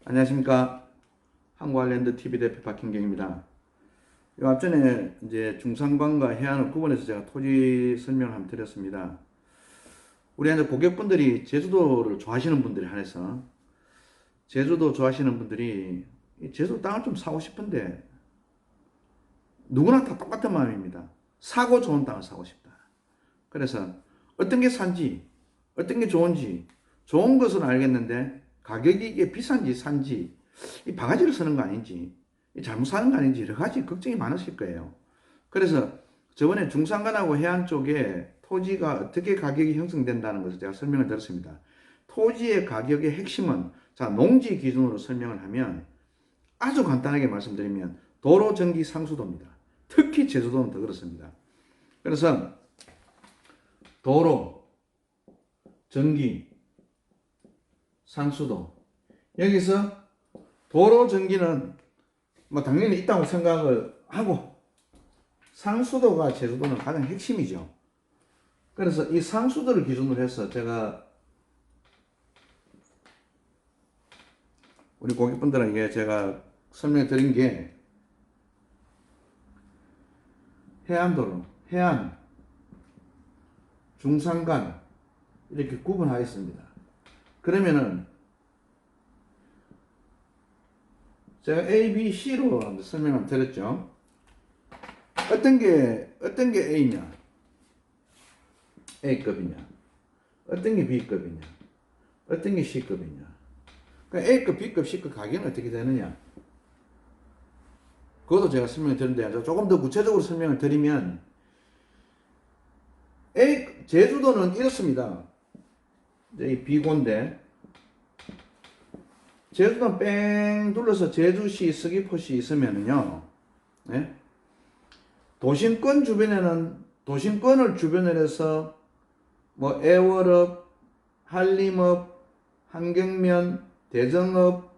안녕하십니까. 한국아일랜드 TV 대표 박hin경입니다. 요 앞전에 이제 중산관과 해안을 구분해서 제가 토지 설명을 한번 드렸습니다. 우리 이제 고객분들이 제주도를 좋아하시는 분들이 한해서 제주도 좋아하시는 분들이 이 제주도 땅을 좀 사고 싶은데 누구나 다 똑같은 마음입니다. 사고 좋은 땅을 사고 싶다. 그래서 어떤 게 산지, 어떤 게 좋은지, 좋은 것은 알겠는데 가격이 이게 비싼지 산지, 이 바가지를 쓰는 거 아닌지, 잘못 사는 거 아닌지 여러 가지 걱정이 많으실 거예요. 그래서 저번에 중산간하고 해안 쪽에 토지가 어떻게 가격이 형성된다는 것을 제가 설명을 드렸습니다. 토지의 가격의 핵심은 자, 농지 기준으로 설명을 하면 아주 간단하게 말씀드리면 도로, 전기, 상수도입니다. 특히 제주도는 더 그렇습니다. 그래서 도로, 전기, 상수도. 여기서 도로, 전기는 뭐 당연히 있다고 생각을 하고 상수도가 제주도는 가장 핵심이죠. 그래서 이 상수도를 기준으로 해서 제가 우리 고객분들에게 제가 설명해 드린 게 해안도로, 해안, 중산간 이렇게 구분하겠습니다. 그러면은 제가 A, B, C로 설명을 드렸죠. 어떤 게 A냐, A급이냐, 어떤 게 B급이냐, 어떤 게 C급이냐. 그러니까 A급, B급, C급 가격은 어떻게 되느냐. 그것도 제가 설명을 드렸는데 조금 더 구체적으로 설명을 드리면 제주도는 이렇습니다. 이 비고인데 제주도는 뺑 둘러서 제주시, 서귀포시 있으면은요, 네? 도심권 주변에는 도심권을 주변으로 해서 뭐 애월읍, 한림읍, 한경면, 대정읍,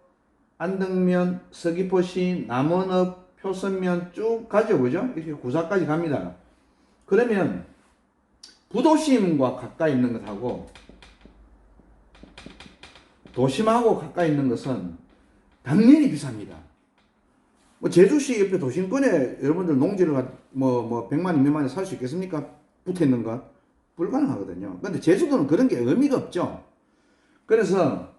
안덕면, 서귀포시, 남원읍, 표선면 쭉 가죠, 그죠? 이렇게 구사까지 갑니다. 그러면 부도심과 가까이 있는 것하고 도심하고 가까이 있는 것은 당연히 비쌉니다. 뭐 제주시 옆에 도심권에 여러분들 농지를 뭐 100만, 200만에 살 수 있겠습니까? 붙어 있는 것 불가능하거든요. 근데 제주도는 그런 게 의미가 없죠. 그래서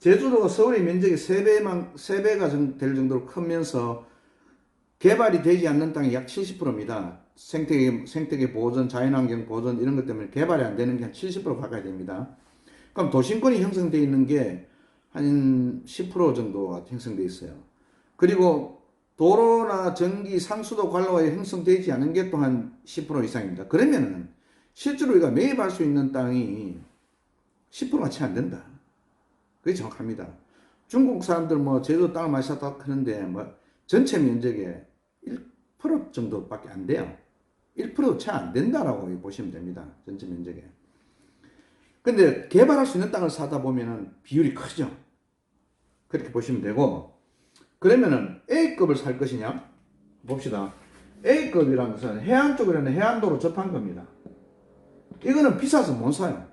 제주도가 서울의 면적이 3배가 될 정도로 크면서 개발이 되지 않는 땅이 약 70%입니다. 생태계 보존, 자연환경 보존 이런 것 때문에 개발이 안 되는 게 한 70% 가까이 됩니다. 그럼 도심권이 형성되어 있는 게 한 10% 정도가 형성되어 있어요. 그리고 도로나 전기, 상수도 관로가 형성되지 않은 게 또한 10% 이상입니다. 그러면은 실제로 우리가 매입할 수 있는 땅이 10%가 채 안 된다. 그게 정확합니다. 중국 사람들 뭐 제주도 땅을 많이 샀다고 하는데 뭐 전체 면적의 1% 정도밖에 안 돼요. 1%도 채 안 된다라고 보시면 됩니다. 전체 면적에. 근데 개발할 수 있는 땅을 사다 보면은 비율이 크죠. 그렇게 보시면 되고, 그러면은 A급을 살 것이냐? 봅시다. A급이라는 것은 해안 쪽이라는 해안도로 접한 겁니다. 이거는 비싸서 못 사요.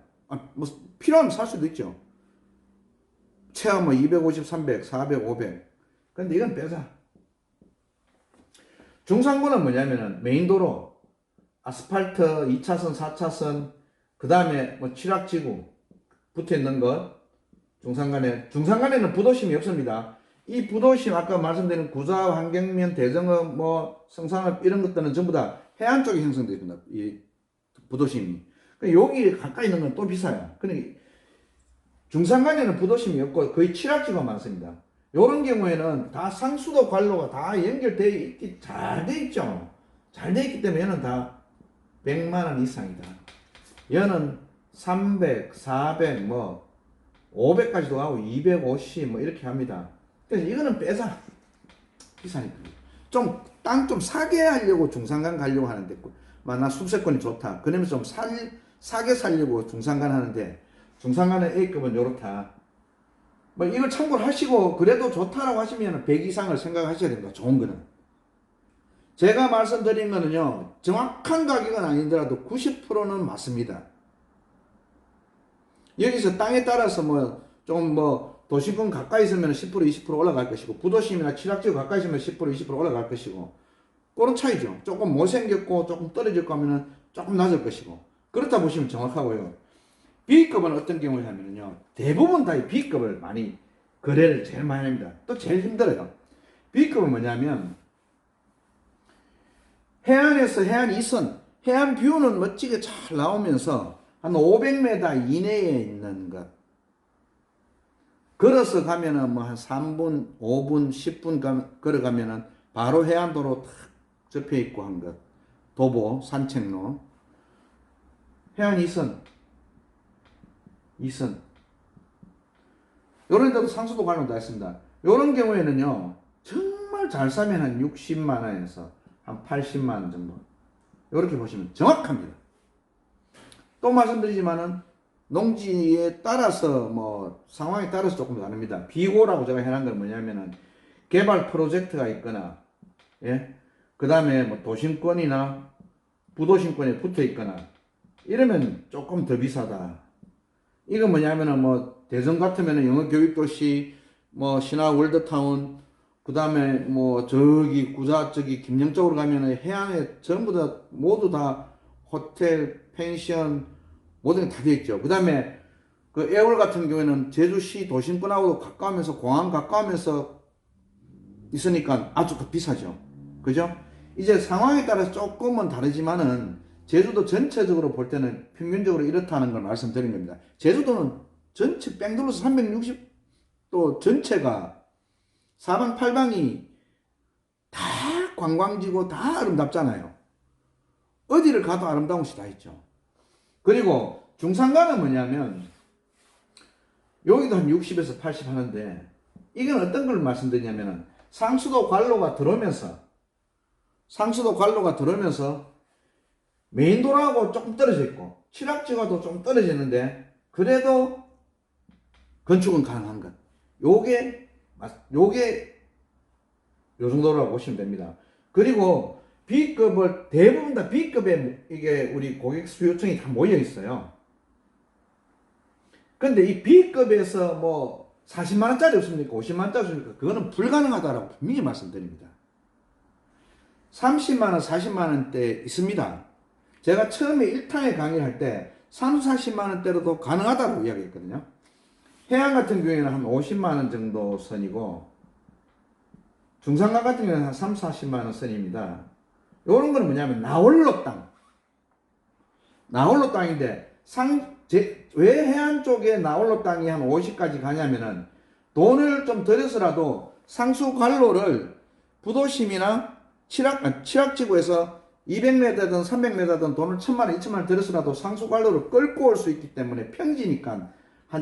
뭐 필요하면 살 수도 있죠. 최하 뭐 250, 300, 400, 500. 근데 이건 빼자. 중산고는 뭐냐면은 메인도로, 아스팔트 2차선, 4차선, 그 다음에 뭐 칠학지구 붙어 있는 것, 중산간에는 부도심이 없습니다. 이 부도심, 아까 말씀드린 구좌, 환경면, 대정읍, 뭐 성산읍 이런 것들은 전부 다 해안 쪽에 형성되어 있습니다. 이 부도심이. 그러니까 여기 가까이 있는 건 또 비싸요. 그러니까 중산간에는 부도심이 없고 거의 칠학지구가 많습니다. 이런 경우에는 다 상수도 관로가 다 연결되어 있기 잘 돼 있죠. 잘 돼 있기 때문에 얘는 다 100만 원 이상이다. 얘는 300, 400, 뭐 500까지도 하고 250 뭐 이렇게 합니다. 그래서 이거는 빼자. 비싸니까. 땅 좀 사게 하려고 중산간 가려고 하는데 나 수세권이 좋다. 그러면서 좀 사게 살려고 중산간 하는데 중산간의 A급은 요렇다. 뭐 이걸 참고를 하시고 그래도 좋다라고 하시면 100 이상을 생각하셔야 됩니다. 좋은 거는. 제가 말씀드린 거는요, 정확한 가격은 아니더라도 90%는 맞습니다. 여기서 땅에 따라서 뭐, 좀 뭐, 도심권 가까이 있으면 10% 20% 올라갈 것이고 부도심이나 취락지구 가까이 있으면 10% 20% 올라갈 것이고 그런 차이죠. 조금 못생겼고 조금 떨어질 거면은 조금 낮을 것이고 그렇다 보시면 정확하고요. B급은 어떤 경우냐면요. 대부분 다 이 B급을 많이 거래를 제일 많이 합니다. 또 제일 힘들어요. B급은 뭐냐면 해안에서 해안 2선, 해안 뷰는 멋지게 잘 나오면서 한 500m 이내에 있는 것. 걸어서 가면은 뭐 한 3분, 5분, 10분 걸어가면은 바로 해안도로 탁 접해 있고 한 것. 도보, 산책로. 해안 2선. 2선. 요런 데도 상수도 관련도 했습니다. 요런 경우에는요, 정말 잘 사면 한 60만 원에서 한 80만 원 정도. 요렇게 보시면 정확합니다. 또 말씀드리지만은 농지에 따라서 뭐 상황에 따라서 조금 다릅니다. 비고라고 제가 해놓은 건 뭐냐면은 개발 프로젝트가 있거나, 예, 그 다음에 뭐 도심권이나 부도심권에 붙어 있거나 이러면 조금 더 비싸다. 이건 뭐냐면은 뭐 대전 같으면은 영어교육도시, 뭐 신화 월드타운, 그 다음에 뭐 저기 구자 저기 김영 쪽으로 가면은 해안에 전부 다 모두 다 호텔, 펜션 모든 게 다 되어 있죠. 그 다음에 그 애월 같은 경우에는 제주시 도심권하고도 가까우면서 공항 가까우면서 있으니까 아주 더 비싸죠. 그죠? 이제 상황에 따라서 조금은 다르지만은 제주도 전체적으로 볼 때는 평균적으로 이렇다는 걸 말씀드린 겁니다. 제주도는 전체 뺑 둘러서 360도 전체가 사방팔방이 다 관광지고 다 아름답잖아요. 어디를 가도 아름다운 곳이 다 있죠. 그리고 중산가는 뭐냐면 여기도 한 60에서 80 하는데 이건 어떤 걸 말씀드리냐면은 상수도 관로가 들어오면서 메인도로하고 조금 떨어져 있고 취락지가도 좀 떨어지는데 그래도 건축은 가능한 것. 요게 요 정도라고 보시면 됩니다. 그리고 B급을 대부분 다 B급에 이게 우리 고객 수요청이 다 모여 있어요. 근데 이 B급에서 뭐 40만 원짜리 없습니까? 50만 원짜리 없습니까? 그거는 불가능하다라고 분명히 말씀드립니다. 30만 원, 40만 원대 있습니다. 제가 처음에 1탄에 강의를 할 때 30, 40만 원대로도 가능하다고 이야기했거든요. 해안 같은 경우에는 한 50만 원 정도 선이고 중산간 같은 경우는 한 3, 40만 원 선입니다. 요런 거는 뭐냐면 나홀로 땅인데 왜 해안 쪽에 나홀로 땅이 한 50까지 가냐면은 돈을 좀 들여서라도 상수 관로를 부도심이나 취락지구에서 200m든 300m든 돈을 1000만 원, 2000만 원 들여서라도 상수 관로를 끌고 올 수 있기 때문에 평지니까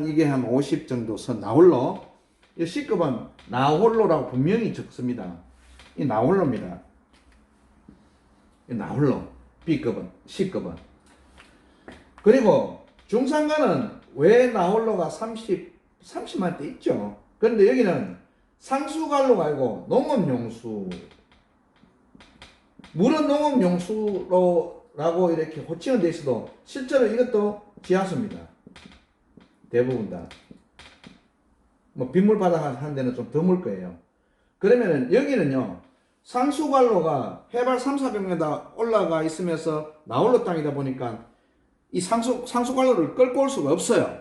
이게 한 50 정도 선 나홀로. 이 C급은 나홀로라고 분명히 적습니다. 이 나홀로입니다. 이 나홀로. B급은, C급은. 그리고 중산가는 왜 나홀로가 30만 대 있죠. 그런데 여기는 상수관로가 아니고 농업용수. 물은 농업용수로라고 이렇게 호칭은 돼 있어도 실제로 이것도 지하수입니다. 대부분 다. 뭐 빗물바닥 하는 데는 좀 드물 거예요. 그러면은 여기는요. 상수관로가 해발 3, 400m 올라가 있으면서 나홀로 땅이다 보니까 이 상수관로를 끌고 올 수가 없어요.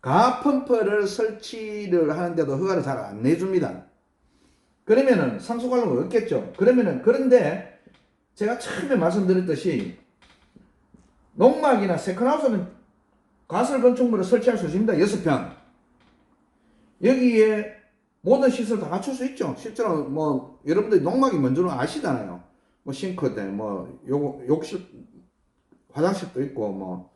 가펌프를 설치를 하는데도 허가를 잘 안 내줍니다. 그러면은 상수관로가 없겠죠. 그런데 제가 처음에 말씀드렸듯이 농막이나 세컨하우스는 가설 건축물을 설치할 수 있습니다. 6평. 여기에 모든 시설 다 갖출 수 있죠. 실제로 뭐 여러분들이 농막이 뭔지는 아시잖아요. 뭐 싱크대, 뭐 욕실, 화장실도 있고 뭐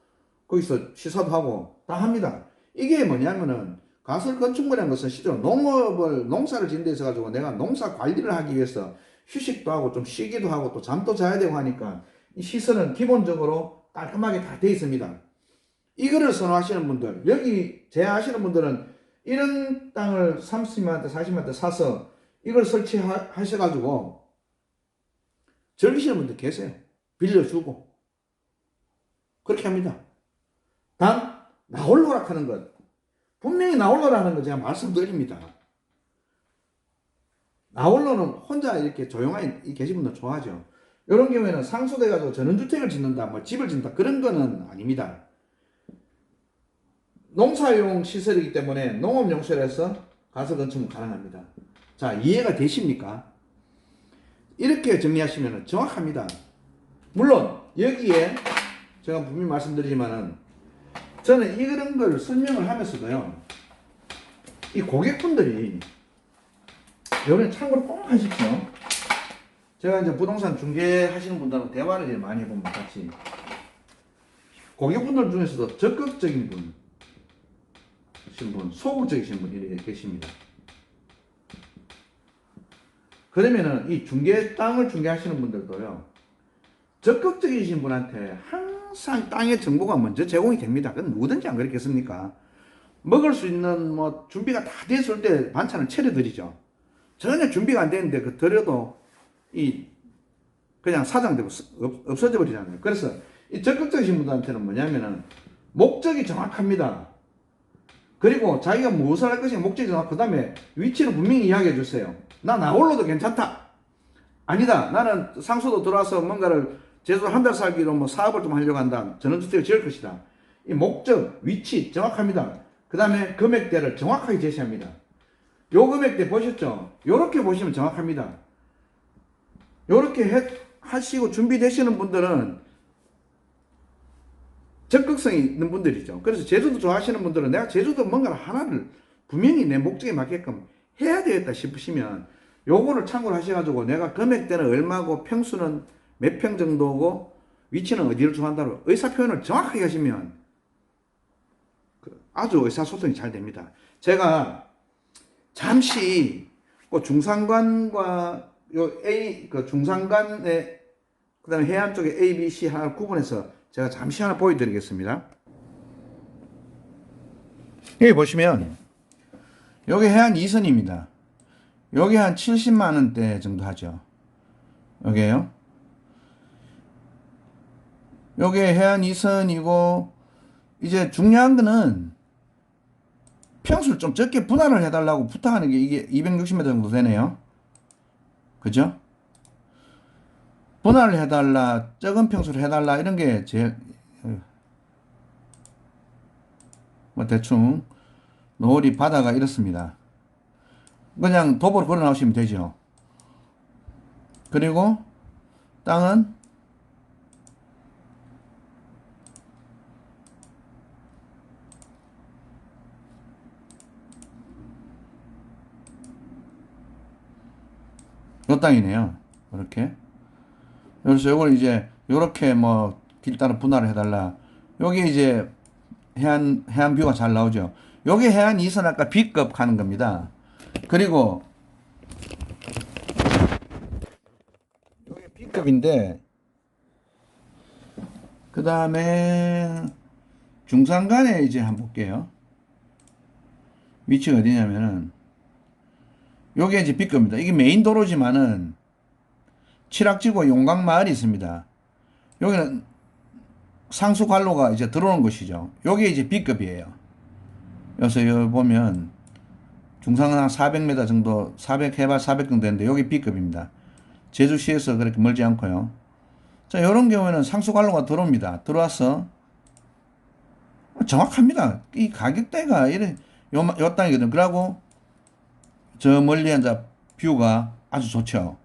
거기서 시사도 하고 다 합니다. 이게 뭐냐면은 가설 건축물이라는 것은 실제로 농사를 짓는 데 있어 가지고 내가 농사 관리를 하기 위해서 휴식도 하고 좀 쉬기도 하고 또 잠도 자야 되고 하니까 이 시설은 기본적으로 깔끔하게 다 되어 있습니다. 이거를 선호하시는 분들, 여기 제하시는 분들은 이런 땅을 30만원대 40만원대 사서 이걸 설치하셔가지고 즐기시는 분들 계세요. 빌려주고 그렇게 합니다. 단 나홀로락 하는 것, 분명히 나홀로라는 거 제가 말씀드립니다. 나홀로는 혼자 이렇게 조용하게 계신 분들 좋아하죠. 이런 경우에는 상속해가지고 전원주택을 짓는다, 뭐 집을 짓는다, 그런 거는 아닙니다. 농사용 시설이기 때문에 농업용설에서 가설 건축은 가능합니다. 자, 이해가 되십니까? 이렇게 정리하시면 정확합니다. 물론 여기에 제가 분명히 말씀드리지만은 저는 이런 걸 설명을 하면서도요, 이 고객분들이 이번에 참고로 꼭 하십시오. 제가 이제 부동산 중개하시는 분들하고 대화를 이제 많이 해봅니다. 같이 고객분들 중에서도 적극적인 분, 소극적이신 분이 계십니다. 그러면은 이 땅을 중개하시는 분들도요, 적극적이신 분한테 항상 땅의 정보가 먼저 제공이 됩니다. 그건 누구든지 안 그렇겠습니까? 먹을 수 있는 뭐 준비가 다 됐을 때 반찬을 차려드리죠. 전혀 준비가 안 되는데 그 드려도 그냥 사장되고 없어져 버리잖아요. 그래서 이 적극적이신 분들한테는 뭐냐면은 목적이 정확합니다. 그리고 자기가 무엇을 할 것인가 목적이 정확. 그 다음에 위치를 분명히 이야기해 주세요. 나 나홀로도 괜찮다. 아니다. 나는 상수도 들어와서 뭔가를 제주도 한 달 살기로 뭐 사업을 좀 하려고 한다. 전원주택을 지을 것이다. 이 목적, 위치 정확합니다. 그 다음에 금액대를 정확하게 제시합니다. 요 금액대 보셨죠? 요렇게 보시면 정확합니다. 요렇게 하시고 준비되시는 분들은 적극성이 있는 분들이죠. 그래서 제주도 좋아하시는 분들은 내가 제주도 뭔가 하나를 분명히 내 목적에 맞게끔 해야 되겠다 싶으시면 요거를 참고를 하셔가지고 내가 금액대는 얼마고 평수는 몇 평 정도고 위치는 어디를 좋아한다고 의사표현을 정확하게 하시면 아주 의사소통이 잘 됩니다. 제가 잠시 중산관과 중산관의 그 다음에 해안 쪽에 A, B, C 하나를 구분해서 제가 잠시 하나 보여드리겠습니다. 여기 보시면 여기 해안 2선입니다. 여기 한 70만원대 정도 하죠. 여기에요. 여기 해안 2선이고 이제 중요한 거는 평수를 좀 적게 분할을 해달라고 부탁하는 게 이게 260m 정도 되네요. 그죠? 분할을 해달라, 적은 평수를 해달라, 이런 게 뭐 대충 노을이 바다가 이렇습니다. 그냥 도보로 걸어 나오시면 되죠. 그리고 땅은 요 땅이네요. 이렇게. 그래서 요걸 이제 요렇게 뭐 길 따라 분할을 해달라. 여기 이제 해안 뷰가 잘 나오죠. 여기 해안 2선 아까 B급 가는 겁니다. 그리고 여기 B급인데 그 다음에 중산간에 이제 한번 볼게요. 위치가 어디냐면은 요게 이제 B급입니다. 이게 메인 도로지만은 칠악지구 용강마을이 있습니다. 여기는 상수관로가 이제 들어오는 곳이죠. 요게 이제 B급이에요. 그래서 여기 보면 중상은 한 400m 정도, 해발 400 정도 되는데 여기 B급입니다. 제주시에서 그렇게 멀지 않고요. 자, 이런 경우에는 상수관로가 들어옵니다. 들어와서 정확합니다. 이 가격대가 요 땅이거든. 그러고 저 멀리 이제 뷰가 아주 좋죠.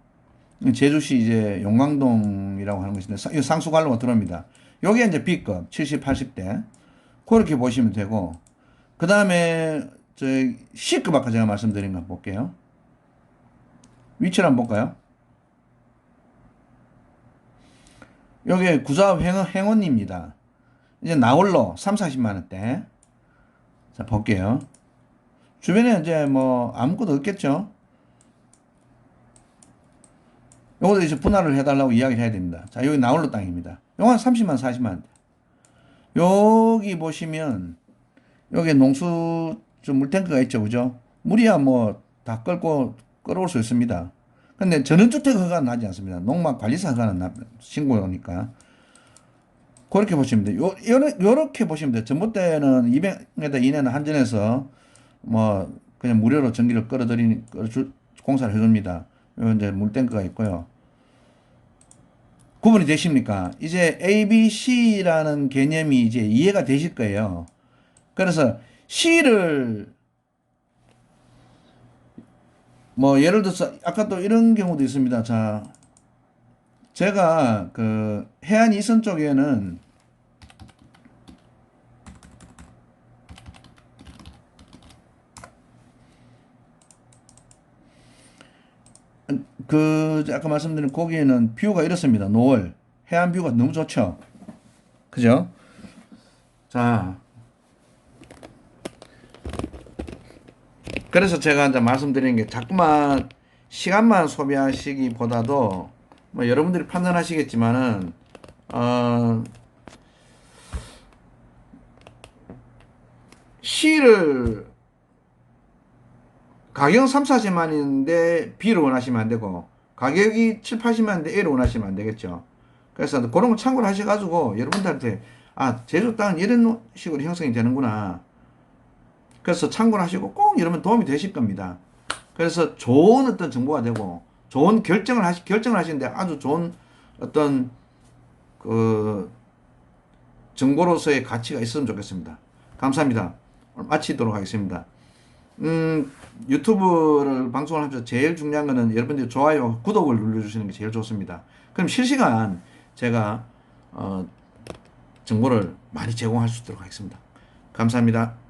제주시 이제 용광동이라고 하는 것인데 상수관로가 들어옵니다. 요게 이제 B급 70, 80대 그렇게 보시면 되고 그 다음에 저 C급 아까 제가 말씀드린 거 볼게요. 위치를 한번 볼까요? 요게 구자읍 행원입니다. 이제 나홀로 3, 40만원대. 자, 볼게요. 주변에 이제 뭐 아무것도 없겠죠. 요것도 이제 분할을 해달라고 이야기를 해야 됩니다. 자, 여기 나홀로 땅입니다. 요거 한 30만, 40만원대. 여기 보시면 여기 농수 좀 물탱크가 있죠. 그죠? 물이야 뭐 다 끌어올 수 있습니다. 근데 전원주택 허가는 나지 않습니다. 농막 관리사 허가는 신고가 오니까. 그렇게 보시면 돼요. 요렇게 보시면 돼요. 전봇대는 200m 이내는 한전에서 뭐 그냥 무료로 전기를 공사를 해줍니다. 요 이제 물탱크가 있고요. 구분이 되십니까? 이제 A, B, C라는 개념이 이제 이해가 되실 거예요. 그래서 C를 뭐 예를 들어서 아까 또 이런 경우도 있습니다. 자, 제가 그 해안 이선 쪽에는 그 아까 말씀드린 거기에는 뷰가 이렇습니다. 노을 해안 뷰가 너무 좋죠. 그죠? 자, 그래서 제가 이제 말씀드리는 게 자꾸만 시간만 소비하시기보다도 뭐 여러분들이 판단하시겠지만은 C를 가격은 3, 40만인데 B를 원하시면 안 되고 가격이 7, 80만인데 A를 원하시면 안 되겠죠. 그래서 그런 거 참고를 하셔가지고 여러분들한테 아 제주 땅은 이런 식으로 형성이 되는구나. 그래서 참고를 하시고 꼭 이러면 도움이 되실 겁니다. 그래서 좋은 어떤 정보가 되고 좋은 결정을 하시는데 아주 좋은 어떤 그 정보로서의 가치가 있으면 좋겠습니다. 감사합니다. 오늘 마치도록 하겠습니다. 유튜브를 방송을 하면서 제일 중요한 거는 여러분들이 좋아요, 구독을 눌러주시는 게 제일 좋습니다. 그럼 실시간 제가 정보를 많이 제공할 수 있도록 하겠습니다. 감사합니다.